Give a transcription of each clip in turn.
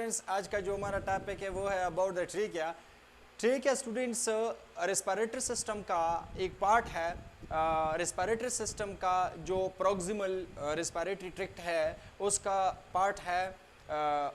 Students, आज का जो हमारा टॉपिक है वो है about the trachea. Trachea students respiratory system का एक पार्ट है। रेस्पिरेटरी सिस्टम का जो प्रॉक्सिमल रेस्पिरेटरी ट्रैक्ट है उसका पार्ट है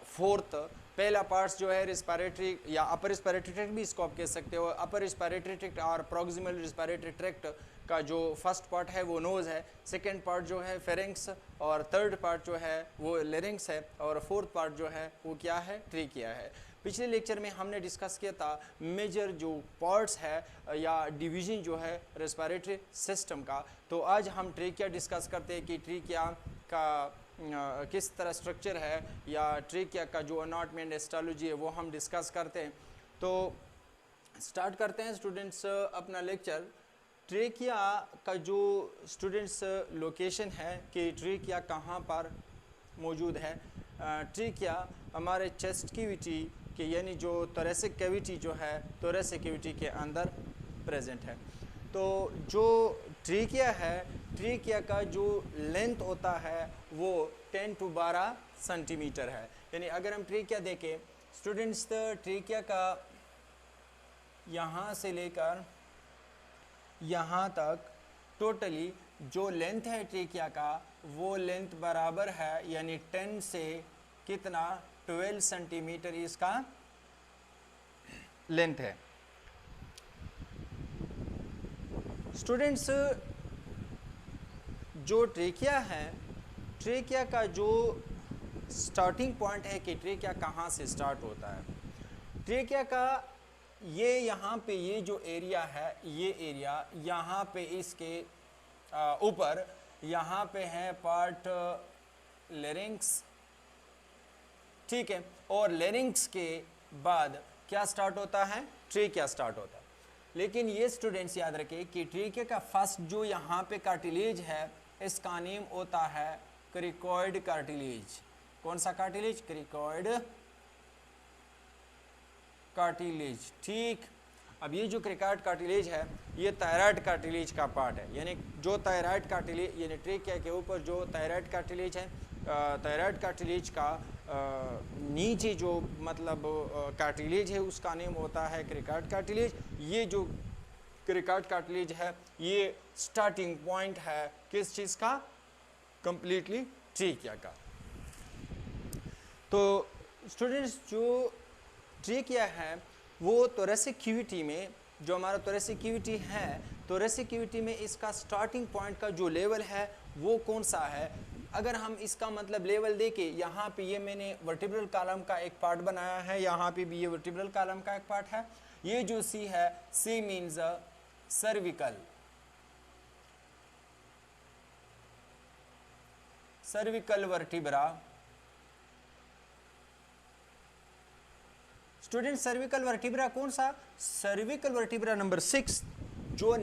फोर्थ। पहला पार्ट्स जो है रेस्पिरेटरी या अपर रेस्पिरेटरी ट्रैक्ट भी इसको आप कह सकते हो। अपर रेस्पिरेटरी ट्रैक्ट और प्रॉक्सिमल रेस्पिरेटरी ट्रैक्ट का जो फर्स्ट पार्ट है वो नोज़ है, सेकंड पार्ट जो है फेरिंक्स, और थर्ड पार्ट जो है वो लेरिंक्स है, और फोर्थ पार्ट जो है वो क्या है, ट्रीकिया है। पिछले लेक्चर में हमने डिस्कस किया था मेजर जो पार्ट्स है या डिवीज़न जो है रेस्पिरेटरी सिस्टम का। तो आज हम ट्रीकिया डिस्कस करते हैं कि ट्रीकिया का किस तरह स्ट्रक्चर है या ट्रीकिया का जो अनाटॉमी हिस्टोलॉजी है वो हम डिस्कस करते हैं। तो स्टार्ट करते हैं स्टूडेंट्स अपना लेक्चर। ट्रीकिया का जो स्टूडेंट्स लोकेशन है कि ट्रीकिया कहाँ पर मौजूद है। ट्रीकिया हमारे चेस्ट कैविटी के यानी जो थोरेसिक कैविटी जो है थोरेसिक कैविटी के अंदर प्रेजेंट है। तो जो ट्रीकिया है, ट्रीकिया का जो लेंथ होता है वो 10 to 12 सेंटीमीटर है। यानी अगर हम ट्रीकिया देखें स्टूडेंट्स, ट्रीकिया का यहाँ से लेकर यहाँ तक टोटली जो लेंथ है ट्रीकिया का वो लेंथ बराबर है, यानी 10 से कितना 12 सेंटीमीटर इसका लेंथ है। स्टूडेंट्स, जो ट्रीकिया है, ट्रीकिया का जो स्टार्टिंग पॉइंट है कि ट्रीकिया कहाँ से स्टार्ट होता है। ट्रीकिया का ये यहाँ पे ये जो एरिया है, ये एरिया यहाँ पे इसके ऊपर यहाँ पे है पार्ट लेरिंक्स, ठीक है, और लेरिंक्स के बाद क्या स्टार्ट होता है, ट्रीकिया स्टार्ट होता है। लेकिन ये स्टूडेंट्स याद रखें कि ट्रीकिया का फर्स्ट जो यहाँ पे कार्टिलेज है इसका नेम होता है क्रिकॉइड कार्टिलेज। कौन सा कार्टिलेज? क्रिकॉइड कार्टिलेज, ठीक। अब ये जो क्रिकॉइड कार्टिलेज है ये थायराइड कार्टिलेज का पार्ट है। यानी जो थायराइड कार्टिलेज यानी ट्रीकिया के ऊपर जो थायराइड कार्टिलेज है, थायराइड कार्टिलेज का नीचे जो मतलब कार्टिलेज है उसका नेम होता है क्रिकॉइड कार्टिलेज। ये जो क्रिकॉइड कार्टिलेज है ये स्टार्टिंग पॉइंट है किस चीज़ का? कंप्लीटली ट्रीकिया का। तो स्टूडेंट्स, जो ट्रीकिया है वो थोरेसिक कैविटी में, जो हमारा थोरेसिक कैविटी है, थोरेसिक कैविटी में इसका स्टार्टिंग पॉइंट का जो लेवल है वो कौन सा है? अगर हम इसका मतलब लेवल देखें, यहाँ पे ये मैंने वर्टिब्रल कॉलम का एक पार्ट बनाया है, यहाँ पे भी ये वर्टिब्रल कॉलम का एक पार्ट है। ये जो सी है, C means cervical, cervical vertebra. Student, cervical vertebra कौन सा? सर्विकल वर्टिब्रा नंबर 6, जो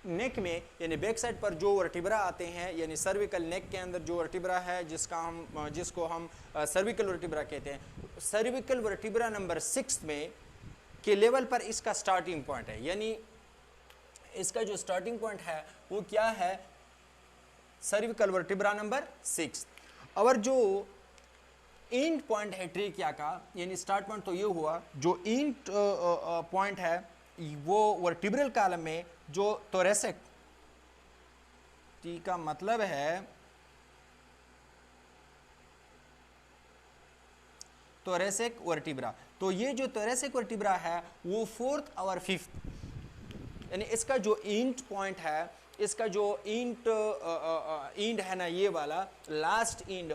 नेक में यानी बैक साइड पर जो वर्टिब्रा आते हैं, यानी सर्विकल नेक के अंदर जो वर्टिब्रा है जिसको हम सर्विकल वर्टिब्रा कहते हैं। सर्विकल वर्टिब्रा नंबर 6 में के लेवल पर इसका स्टार्टिंग पॉइंट है। यानी इसका जो स्टार्टिंग पॉइंट है वो क्या है? Cervical vertebra number 6। और जो एंड पॉइंट है ट्रीकिया का, यानी स्टार्ट पॉइंट तो ये हुआ, जो एंड पॉइंट है वो वर्टिब्रल कॉलम में जो थोरेसिक, टी का मतलब है थोरेसिक वर्टिब्रा। तो ये जो थोरेसिक वर्टिब्रा है वो 4th और 5th, यानी इसका जो एंड पॉइंट है, इसका जो एंड है ना, ये वाला लास्ट एंड,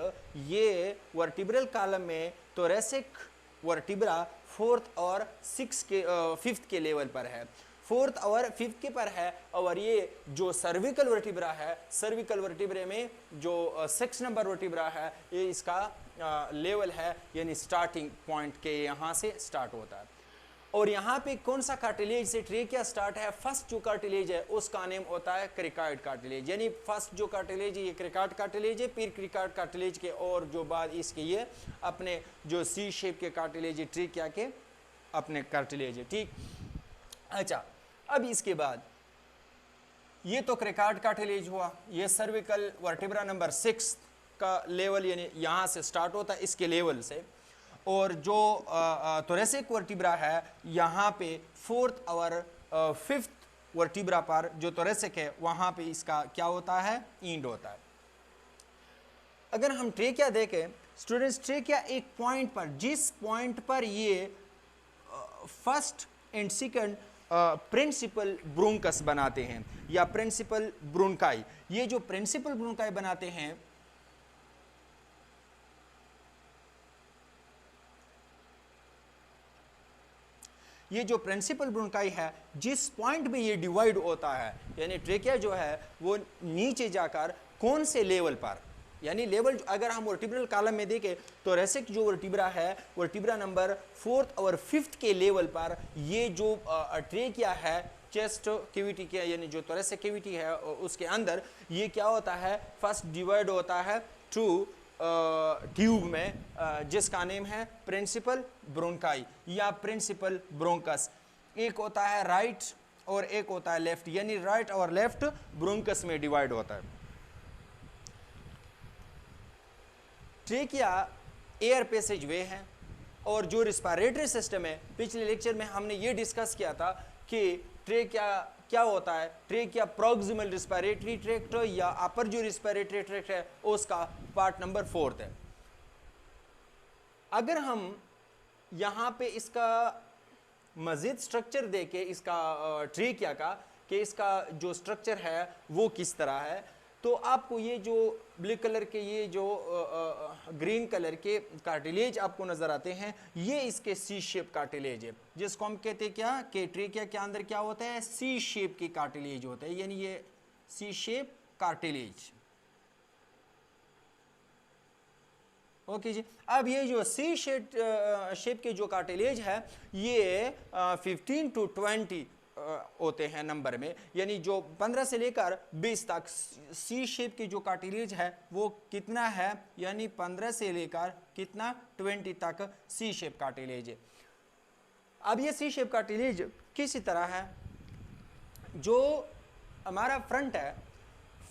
ये वर्टिब्रल कॉलम में थोरेसिक वर्टिब्रा 4th और 5th के लेवल पर है, 4th और 5th के पर है। और ये जो सर्विकल वर्टिब्रा है, सर्विकल वर्टिब्रे में जो 6 नंबर वर्टिब्रा है ये इसका लेवल है, यानी स्टार्टिंग पॉइंट के यहाँ से स्टार्ट होता है। और यहाँ पे कौन सा कार्टिलेज से ट्रीकिया स्टार्ट है? फर्स्ट जो कार्टिलेज है उसका नेम होता है क्रिकॉइड कार्टिलेज। यानी फर्स्ट जो कार्टिलेज है ये क्रिकॉइड कार्टिलेज है, फिर क्रिकॉइड कार्टिलेज के और जो बाद इसके ये अपने जो सी शेप के कार्टिलेज है ट्रीकिया के अपने कार्टिलेज है, ठीक। अच्छा, अब इसके बाद ये तो क्रिकॉइड कार्टिलेज हुआ, ये सर्विकल वर्टिब्रा नंबर 6 का लेवल यानी यहाँ से स्टार्ट होता है इसके लेवल से। और जो थोरेसिक वर्टिब्रा है यहाँ पे फोर्थ और फिफ्थ वर्टिब्रा पर जो थोरेसिक है वहाँ पे इसका क्या होता है, इंड होता है। अगर हम ट्रेकिया देखें स्टूडेंट्स, ट्रेकिया एक पॉइंट पर, जिस पॉइंट पर ये first and second principal bronchus बनाते हैं या प्रिंसिपल ब्रोंकाई, ये जो प्रिंसिपल ब्रोंकाई बनाते हैं ये जो प्रिंसिपल ब्रोंकाई है जिस पॉइंट में ये डिवाइड होता है, यानी ट्रेकिया जो है वो नीचे जाकर कौन से लेवल पर, यानी लेवल अगर हम वर्टिब्रल कॉलम में देखें तो थोरेसिक जो वर्टिब्रा है वर्टिब्रा नंबर 4th और 5th के लेवल पर ये जो ट्रेकिया है चेस्ट कैविटी के, यानी जो थोरेसिक कैविटी है उसके अंदर ये क्या होता है, फर्स्ट डिवाइड होता है टू ट्यूब में जिसका नेम है प्रिंसिपल ब्रोंकाई या प्रिंसिपल ब्रोंकस। एक होता है राइट और एक होता है लेफ्ट, यानी राइट और लेफ्ट ब्रोंकस में डिवाइड होता है। ट्रेकिया एयर पैसेज वे है और जो रिस्पायरेटरी सिस्टम है, पिछले लेक्चर में हमने ये डिस्कस किया था कि ट्रेकिया क्या होता है, ट्रेकिया प्रॉक्सिमल रिस्पायरेटरी ट्रैक्ट या अपर जो रिस्पायरेटरी ट्रैक्ट है उसका पार्ट नंबर 4th है। अगर हम यहाँ पे इसका मजीद स्ट्रक्चर देखें इसका ट्रेकिया का कि इसका जो स्ट्रक्चर है वो किस तरह है, तो आपको ये जो ब्लू कलर के ये जो ग्रीन कलर के कार्टिलेज आपको नजर आते हैं ये इसके सी शेप कार्टिलेज है, जिसको हम कहते हैं क्या कि ट्रेकिया के अंदर क्या होता है, सी शेप की कार्टिलेज होता है, यानी ये सी शेप कार्टिलेज। ओके जी। अब ये जो सी शेप के जो कार्टिलेज है ये 15 to 20 होते हैं नंबर में, यानी जो 15 से लेकर 20 तक सी शेप की जो कार्टिलेज है वो कितना है, यानी 15 से लेकर कितना 20 तक सी शेप कार्टिलेज है। अब ये सी शेप कार्टिलेज किसी तरह है, जो हमारा फ्रंट है,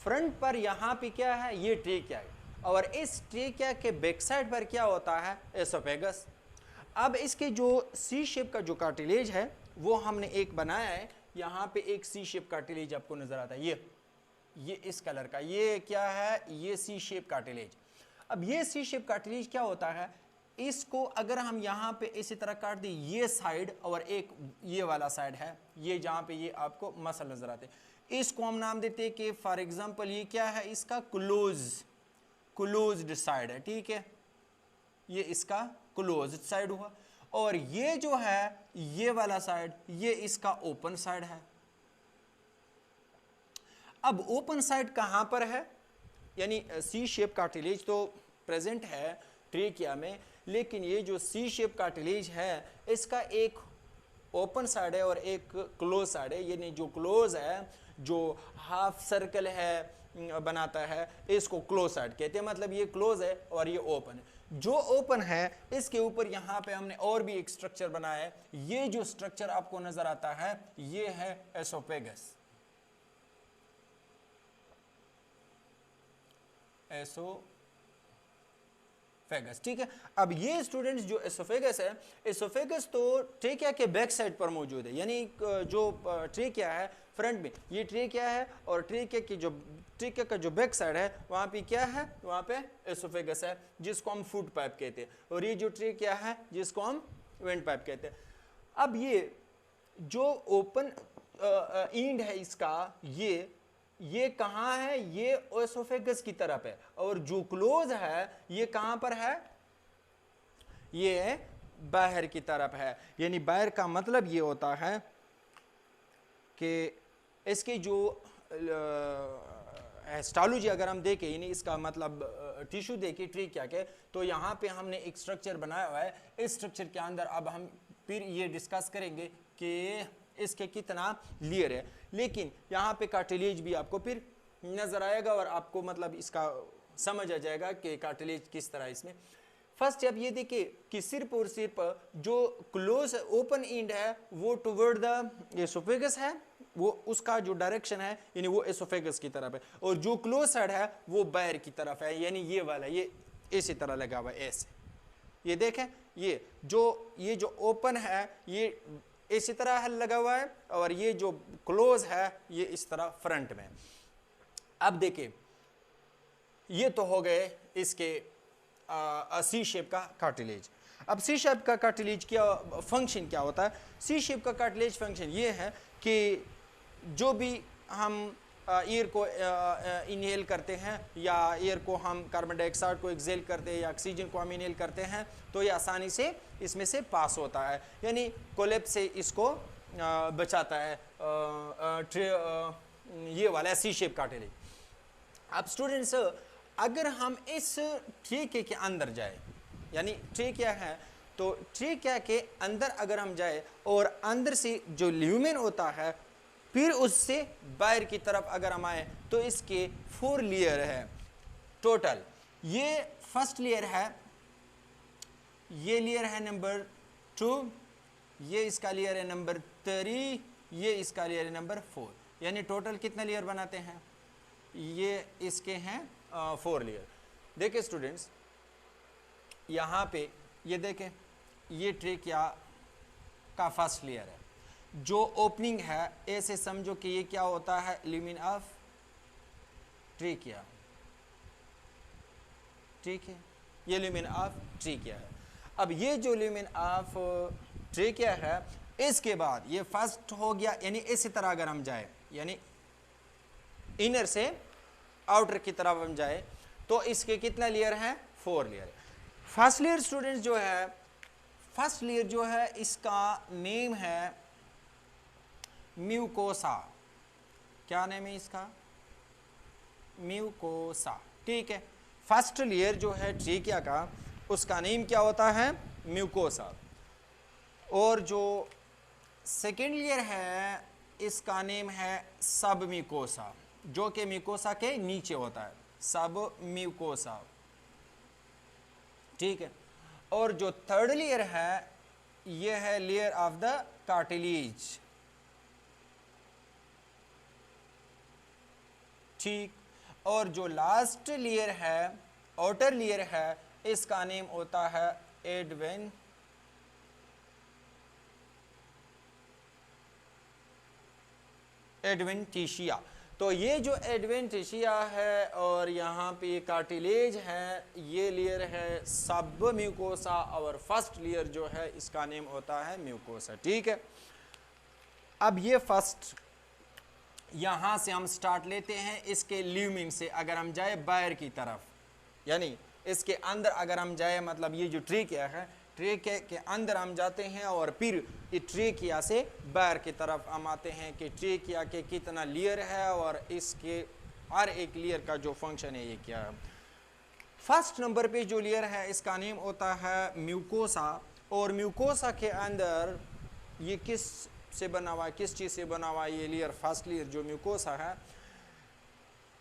फ्रंट पर यहाँ पे क्या है, ये ट्रेकिया है और इस ट्रेकिया के बैक साइड पर क्या होता है, एसोफेगस। अब इसके जो सी शेप का जो कार्टिलेज है वो हमने एक बनाया है, यहाँ पे एक सी शेप कार्टिलेज आपको नजर आता है, ये इस कलर का, ये क्या है, ये सी शेप कार्टिलेज। अब ये सी शेप कार्टिलेज क्या होता है, इसको अगर हम यहाँ पे इसी तरह काट दें, ये साइड और एक ये वाला साइड है, ये जहाँ पे ये आपको मसल नजर आते हैं, इसको हम नाम देते हैं कि फॉर एग्जांपल ये क्या है, इसका क्लोज्ड साइड है, ठीक है, ये इसका क्लोज्ड साइड हुआ। और ये जो है ये वाला साइड ये इसका ओपन साइड है। अब ओपन साइड कहां पर है, यानी सी शेप कार्टिलेज तो प्रेजेंट है ट्रेकिया में, लेकिन ये जो सी शेप कार्टिलेज है इसका एक ओपन साइड है और एक क्लोज साइड है, यानी जो क्लोज है, जो हाफ सर्कल है बनाता है, इसको क्लोज साइड कहते हैं, मतलब ये क्लोज है और ये ओपन है। जो ओपन है इसके ऊपर यहाँ पे हमने और भी एक स्ट्रक्चर बनाया है, ये जो स्ट्रक्चर आपको नजर आता है ये है एसोफेगस। एसोफेगस, ठीक है। अब ये स्टूडेंट्स जो एसोफेगस है, एसोफेगस तो ट्रेकिया के बैक साइड पर मौजूद है, यानी जो ट्रेकिया है फ्रंट में ये ट्रेकिया है और ट्रेकिया का जो बैक साइड है वहाँ पे क्या है, वहाँ पे एसोफेगस है जिसको हम फूड पाइप कहते हैं, और ये जो ट्रेकिया है जिसको हम वेंट पाइप कहते हैं। अब ये जो ओपन एंड है इसका, ये कहाँ है, ये एसोफेगस की तरफ है, और जो क्लोज है ये कहाँ पर है, ये बाहर की तरफ है। यानी बाहर का मतलब ये होता है कि इसके जो हिस्टोलॉजी अगर हम देखें, यानी इसका मतलब टिश्यू देखें ट्रेकिया के, तो यहाँ पे हमने एक स्ट्रक्चर बनाया हुआ है। इस स्ट्रक्चर के अंदर अब हम फिर ये डिस्कस करेंगे कि इसके कितना लेयर है, लेकिन यहाँ पे कार्टिलेज भी आपको फिर नजर आएगा और आपको मतलब इसका समझ आ जाएगा कि कार्टिलेज किस तरह इसमें। फर्स्ट अब ये देखिए कि सिर्फ और सिर्फ जो क्लोज ओपन एंड है वो टुवर्ड द एसोफेगस है, वो उसका जो डायरेक्शन है यानी वो एसोफेगस की तरफ है, और जो क्लोज साइड है वो बाहर की तरफ है, यानी ये वाला ये इसी तरह लगा हुआ है ऐसे। ये देखें ये जो ओपन है ये इसी तरह है लगा हुआ है, और ये जो क्लोज है ये इस तरह फ्रंट में। अब देखिए ये तो हो गए इसके सी शेप का कार्टिलेज। अब सी शेप का कार्टिलेज क्या फंक्शन क्या होता है? सी शेप का कार्टिलेज फंक्शन ये है कि जो भी हम एयर को इनहेल करते हैं या एयर को हम कार्बन डाइऑक्साइड को एक्सेल करते हैं या ऑक्सीजन को हम इनहेल करते हैं तो ये आसानी से इसमें से पास होता है, यानी कोलैप्स से इसको बचाता है ये वाला सी शेप कार्टिलेज। अब स्टूडेंट्स अगर हम इस ट्रेकिया के अंदर जाए, यानी ट्रेकिया है तो ट्रेकिया के अंदर अगर हम जाए और अंदर से जो ल्यूमेन होता है फिर उससे बाहर की तरफ अगर हम आए तो इसके 4 लेयर है टोटल। ये फर्स्ट लेयर है, ये लेयर है नंबर 2, ये इसका लेयर है नंबर 3, ये इसका लेयर है नंबर 4, यानी टोटल कितना लेयर बनाते हैं? ये इसके हैं 4 लेयर। देखिए स्टूडेंट्स यहाँ पे ये देखें ये ट्रेकिया का फर्स्ट लेयर है, जो ओपनिंग है ऐसे समझो कि ये क्या होता है? ल्यूमेन ऑफ ट्रेकिया, ठीक है, ये ल्यूमेन ऑफ ट्रेकिया है। अब ये जो ल्यूमेन ऑफ ट्रेकिया है इसके बाद ये फर्स्ट हो गया, यानी इसी तरह अगर हम जाए यानी इनर से आउटर की तरफ हम जाए तो इसके कितना लेयर हैं? 4 लेयर। फर्स्ट लेयर स्टूडेंट्स जो है, फर्स्ट लेयर जो है इसका नेम है म्यूकोसा। क्या नेम है इसका? म्यूकोसा, ठीक है। फर्स्ट लेयर जो है ट्रेकिया का उसका नेम क्या होता है? म्यूकोसा। और जो सेकेंड लेयर है इसका नेम है सब म्यूकोसा, जो कि म्यूकोसा के नीचे होता है, सब म्यूकोसा, ठीक है। और जो थर्ड लेयर है ये है लेयर ऑफ द कार्टिलेज, ठीक। और जो लास्ट लेयर है आउटर लेयर है इसका नेम होता है एडवेंटिशिया। तो ये जो एडवेंटिशिया है और यहाँ पे कार्टिलेज है, ये लेयर है सब म्यूकोसा, और फर्स्ट लेयर जो है इसका नेम होता है म्यूकोसा, ठीक है। अब ये फर्स्ट यहाँ से हम स्टार्ट लेते हैं इसके ल्यूमेन से, अगर हम जाए बाहर की तरफ, यानी इसके अंदर अगर हम जाए मतलब ये जो ट्रेकिया है, ट्रेकिया के अंदर हम जाते हैं और फिर ये ट्रेकिया से बाहर की तरफ हम आते हैं कि ट्रेकिया के कितना लेयर है और इसके हर एक लेयर का जो फंक्शन है ये क्या है। फर्स्ट नंबर पे जो लेयर है इसका नेम होता है म्यूकोसा, और म्यूकोसा के अंदर ये किस से बना हुआ है, किस चीज़ से बना हुआ है? ये लेयर फर्स्ट लेयर जो म्यूकोसा है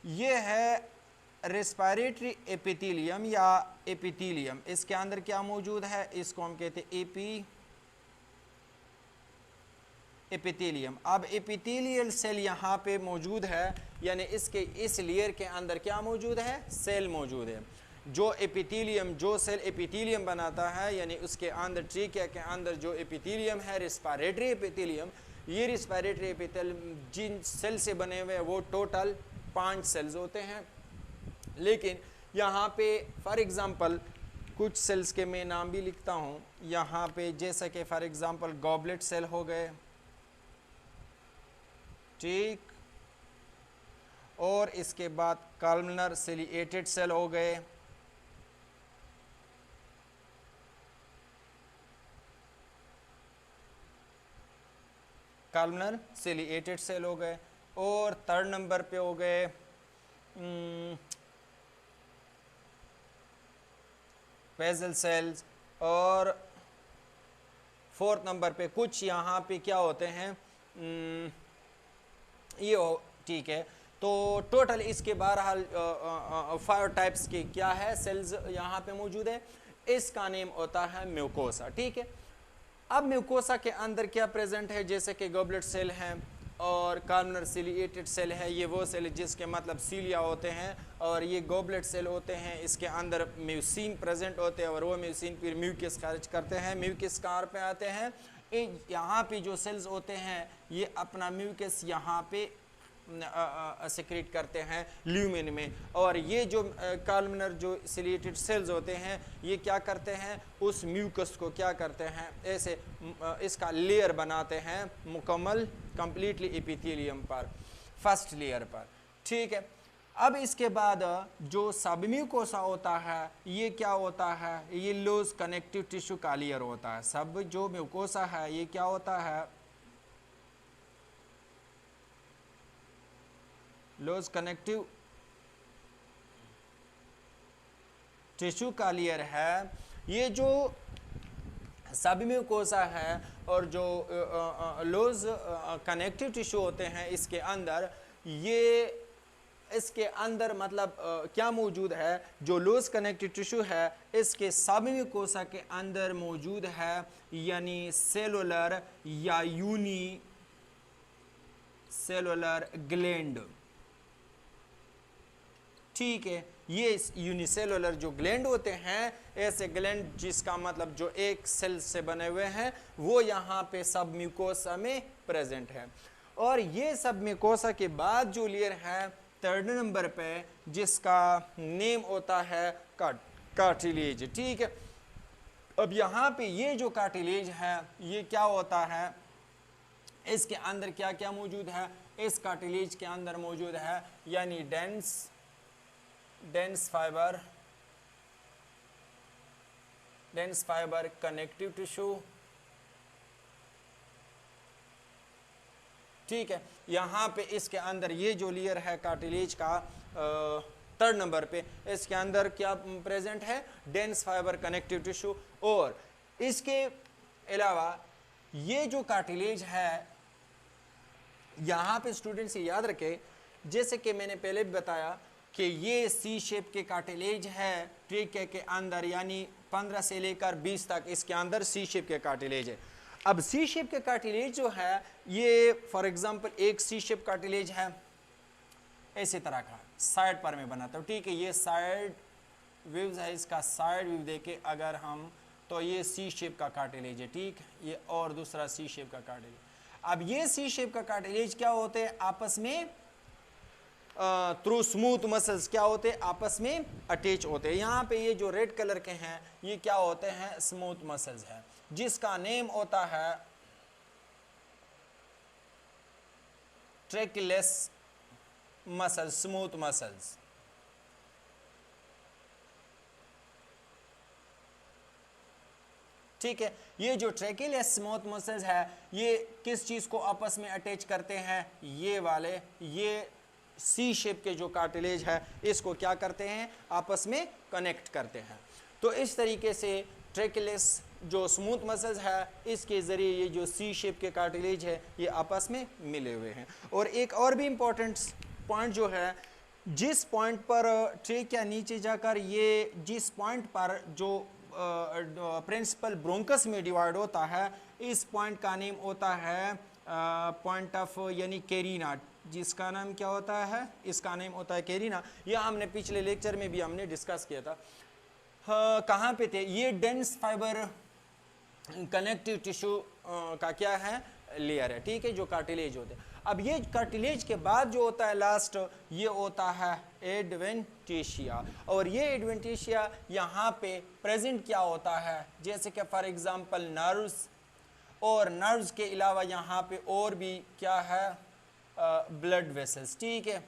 ये है रेस्पिरेटरी एपिथेलियम या एपिथेलियम। इसके अंदर क्या मौजूद है? इसको हम कहते हैं एपिथेलियम। अब एपिथेलियल सेल यहाँ पे मौजूद है, यानी इसके इस लेयर के अंदर क्या मौजूद है? सेल मौजूद है। जो एपिथेलियम, जो सेल एपिथेलियम बनाता है, यानी उसके अंदर ट्रेकिया के अंदर जो एपिथेलियम है रेस्पिरेटरी एपिथेलियम, ये रेस्पिरेटरी एपिथेलियम जिन सेल से बने हुए हैं वो टोटल 5 सेल्स होते हैं। लेकिन यहाँ पे फॉर एग्जांपल कुछ सेल्स के मैं नाम भी लिखता हूँ यहाँ पे, जैसा कि फॉर एग्जांपल गॉबलेट सेल हो गए, ठीक, और इसके बाद कॉलमनर सिलिएटेड सेल हो गए, कॉलमनर सिलिएटेड सेल हो गए, और थर्ड नंबर पे हो गए बेसल सेल्स, और फोर्थ नंबर पे कुछ यहाँ पे क्या होते हैं ये हो, ठीक है। तो टोटल इसके बहरहाल 5 टाइप्स के क्या है सेल्स यहाँ पे मौजूद है, इसका नेम होता है म्यूकोसा, ठीक है। अब म्यूकोसा के अंदर क्या प्रेजेंट है? जैसे कि गॉबलेट सेल हैं, और कॉलमनर सिलिएटेड सेल है, ये वो सेल जिसके मतलब सीलिया होते हैं, और ये गोबलेट सेल होते हैं, इसके अंदर म्यूसिन प्रेजेंट होते हैं और वो म्यूसिन फिर म्यूकस खारिज करते हैं, म्यूकस कहाँ पे आते हैं, यहाँ पे जो सेल्स होते हैं ये अपना म्यूकस यहाँ पे सेक्रेट करते हैं ल्यूमेन में, और ये जो कॉलमनर जो सिलिएटेड सेल्स होते हैं ये क्या करते हैं, उस म्यूकस को क्या करते हैं, ऐसे इसका लेयर बनाते हैं मुकम्मल कंप्लीटली एपिथेलियम पर, फर्स्ट लेयर पर। ठीक है, अब इसके बाद जो सबम्यूकोसा होता है ये क्या होता है, ये लूज कनेक्टिव टिश्यू का लेयर होता है। सब जो म्यूकोसा है ये क्या होता है, लूज कनेक्टिव टिश्यू का लेयर है। ये जो सबम्यूकोसा है और जो लूज कनेक्टिव टिश्यू होते हैं इसके अंदर, ये इसके अंदर मतलब क्या मौजूद है, जो लूज कनेक्टिव टिश्यू है इसके सबम्यूकोसा के अंदर मौजूद है, यानी सेलुलर या यूनी सेलुलर ग्लैंड। ठीक है, ये यूनिसेलुलर जो ग्लैंड होते हैं, ऐसे ग्लैंड जिसका मतलब जो एक सेल से बने हुए हैं, वो यहाँ पे सब म्यूकोसा में प्रेजेंट है। और ये सब म्यूकोसा के बाद जो लेयर है थर्ड नंबर पे, जिसका नेम होता है कार्टिलेज। ठीक है, अब यहाँ पे ये जो कार्टिलेज है ये क्या होता है, इसके अंदर क्या क्या मौजूद है, इस कार्टिलेज के अंदर मौजूद है यानी डेंस फाइबर कनेक्टिव टिश्यू। ठीक है, यहाँ पे इसके अंदर ये जो लेयर है कार्टिलेज का थर्ड नंबर पे, इसके अंदर क्या प्रेजेंट है, डेंस फाइबर कनेक्टिव टिश्यू। और इसके अलावा ये जो कार्टिलेज है यहाँ पे स्टूडेंट्स ये याद रखें, जैसे कि मैंने पहले भी बताया कि ये सी शेप के कार्टिलेज है ट्रेकिया के अंदर, यानी 15 से लेकर 20 तक इसके अंदर सी शेप के कार्टिलेज है। अब सी शेप के कार्टिलेज जो है ये फॉर एग्जांपल एक सी शेप कार्टिलेज है ऐसे तरह का, साइड पर मैं बनाता हूँ। ठीक है, ये साइड व्यूज है, इसका साइड व्यू देके अगर हम, तो ये सी शेप का कार्टिलेज है। ठीक, ये और दूसरा सी शेप का कार्टिलेज। अब ये सी शेप का कार्टिलेज क्या होते हैं, आपस में थ्रू स्मूथ मसल्स क्या होते हैं, आपस में अटैच होते हैं। यहाँ पे ये जो रेड कलर के हैं ये क्या होते हैं, स्मूथ मसल्स हैं, जिसका नेम होता है ट्रैकिलेस मसल्स, स्मूथ मसल्स। ठीक है, ये जो ट्रैकिलेस स्मूथ मसल्स है ये किस चीज को आपस में अटैच करते हैं, ये वाले, ये सी शेप के जो कार्टिलेज है इसको क्या करते हैं, आपस में कनेक्ट करते हैं। तो इस तरीके से ट्रैकिलेस जो स्मूथ मसल्स है इसके ज़रिए ये जो सी शेप के कार्टिलेज है ये आपस में मिले हुए हैं। और एक और भी इम्पॉर्टेंट पॉइंट जो है, जिस पॉइंट पर ट्रेकिया नीचे जाकर ये जिस पॉइंट पर जो प्रिंसिपल ब्रोंकस में डिवाइड होता है, इस पॉइंट का नेम होता है पॉइंट ऑफ यानी कैरिना, जिसका नाम क्या होता है, इसका नेम होता है कैरिना। यह हमने पिछले लेक्चर में भी हमने डिस्कस किया था। कहाँ पे थे, ये डेंस फाइबर कनेक्टिव टिश्यू का क्या है, लेयर है। ठीक है, जो कार्टिलेज होते हैं। अब ये कार्टिलेज के बाद जो होता है लास्ट, ये होता है एडवेंटिशिया। और ये एडवेंटिशिया यहाँ पे प्रेजेंट क्या होता है, जैसे कि फॉर एग्जांपल नर्व्स, और नर्व्स के अलावा यहाँ पे और भी क्या है, ब्लड वेसल्स। ठीक है,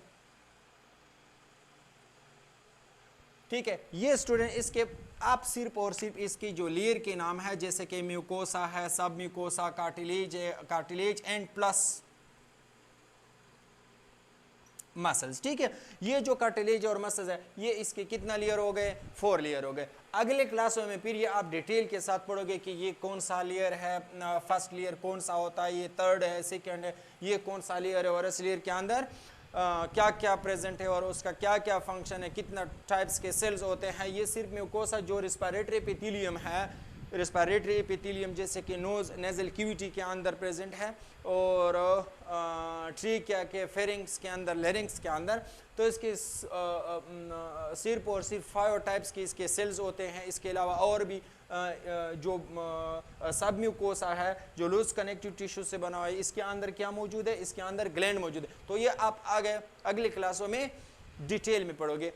ठीक है, ये स्टूडेंट इसके आप सिर्फ और सिर्फ इसकी जो लेयर के नाम है, जैसे कि म्यूकोसा है, सब म्यूकोसा, कार्टिलेज है, कार्टिलेज एंड प्लस मसल्स। ठीक है, ये जो कार्टिलेज और मसल्स है ये इसके कितना लेयर हो गए, 4 लेयर हो गए। अगले क्लासों में फिर ये आप डिटेल के साथ पढ़ोगे कि ये कौन सा लेयर है, फर्स्ट लेयर कौन सा होता है, ये थर्ड है, सेकंड है, ये कौन सा लेयर है, और इस लेयर के अंदर क्या क्या प्रेजेंट है और उसका क्या क्या फंक्शन है, कितना टाइप्स के सेल्स होते हैं। ये सिर्फ म्यूकोसा जो रिस्पिरेटरी एपिथेलियम है रेस्पिरेटरी एपिथेलियम जैसे कि नोज नेजल कैविटी के अंदर प्रेजेंट है, और ट्रीकिया के फेरिंग्स के अंदर, लेरिंग्स के अंदर। तो इसके सिर्फ और सिर्फ 5 टाइप्स के इसके सेल्स होते हैं। इसके अलावा और भी जो सबम्यूकोसा है जो लूज कनेक्टिव टिश्यू से बना हुआ है, इसके अंदर क्या मौजूद है, इसके अंदर ग्लैंड मौजूद है। तो ये आप आगे अगली क्लासों में डिटेल में पढ़ोगे।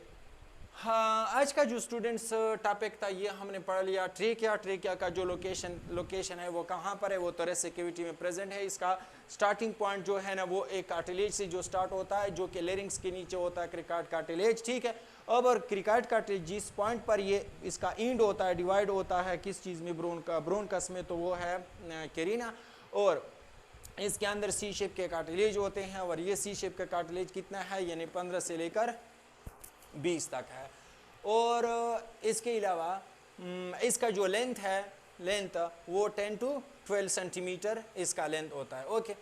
हाँ, आज का जो स्टूडेंट्स टॉपिक था ये हमने पढ़ लिया। ट्रेकिया का जो लोकेशन है वो कहाँ पर है, वो thoracic कैविटी में प्रेजेंट है। इसका स्टार्टिंग पॉइंट जो है ना वो एक कार्टिलेज से जो स्टार्ट होता है, जो कि लेरिंग्स के नीचे होता है, क्रिकार्ड कार्टिलेज, ठीक है। अब और क्रिकार्ड कार्टिलेज जिस पॉइंट पर ये इसका इंड होता है, डिवाइड होता है किस चीज़ में, ब्रोनकस में, तो वो है कैरिना। और इसके अंदर सी शेप के कार्टिलेज होते हैं, और ये सी शेप का कार्टिलेज कितना है, यानी 15 से लेकर 20 तक है। और इसके अलावा इसका जो लेंथ वो 10 to 12 सेंटीमीटर इसका लेंथ होता है। ओके,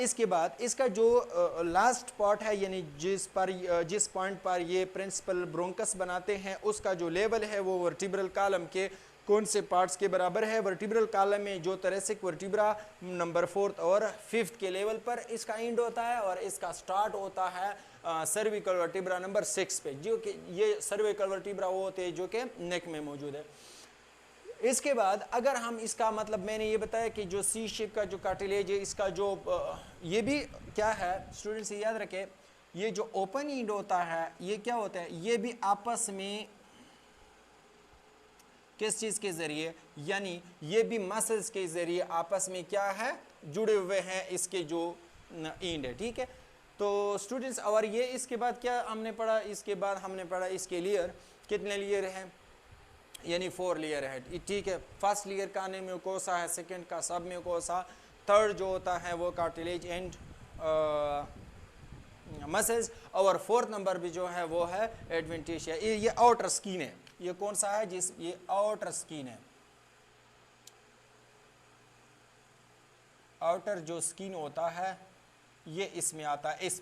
इसके बाद इसका जो लास्ट पार्ट है, यानी जिस पॉइंट पर ये प्रिंसिपल ब्रोंकस बनाते हैं, उसका जो लेवल है वो वर्टिब्रल कॉलम के कौन से पार्ट्स के बराबर है। वर्टिब्रल कॉलम में जो thoracic वर्टिब्रा नंबर 4th और 5th के लेवल पर इसका एंड होता है, और इसका स्टार्ट होता है सर्विकल वर्टिब्रा नंबर 6 पे, जो कि ये सर्विकल वर्टिब्रा वो होते हैं जो कि नेक में मौजूद है। इसके बाद अगर हम इसका मतलब, मैंने ये बताया कि जो सी शेप का जो कार्टिलेज है, इसका जो ये भी क्या है स्टूडेंट्स, याद रखें, ये जो ओपन एंड होता है ये क्या होता है, ये भी आपस में किस चीज़ के ज़रिए, यानी ये भी मसल्स के ज़रिए आपस में क्या है, जुड़े हुए हैं इसके जो एंड है, ठीक है। तो स्टूडेंट्स, और ये इसके बाद क्या हमने पढ़ा, इसके बाद हमने पढ़ा इसके लेयर, कितने लेयर हैं, यानी 4 लेयर है, ठीक है। फर्स्ट लेयर का म्यूकोसा है, सेकंड का सब म्यूकोसा, थर्ड जो होता है वो कार्टिलेज एंड मसल्स, और 4th नंबर भी जो है वो है एडवेंटिशिया। ये आउटर स्किन है, ये कौन सा है, ये आउटर स्किन है। आउटर जो स्किन होता है ये इसमें आता है, इस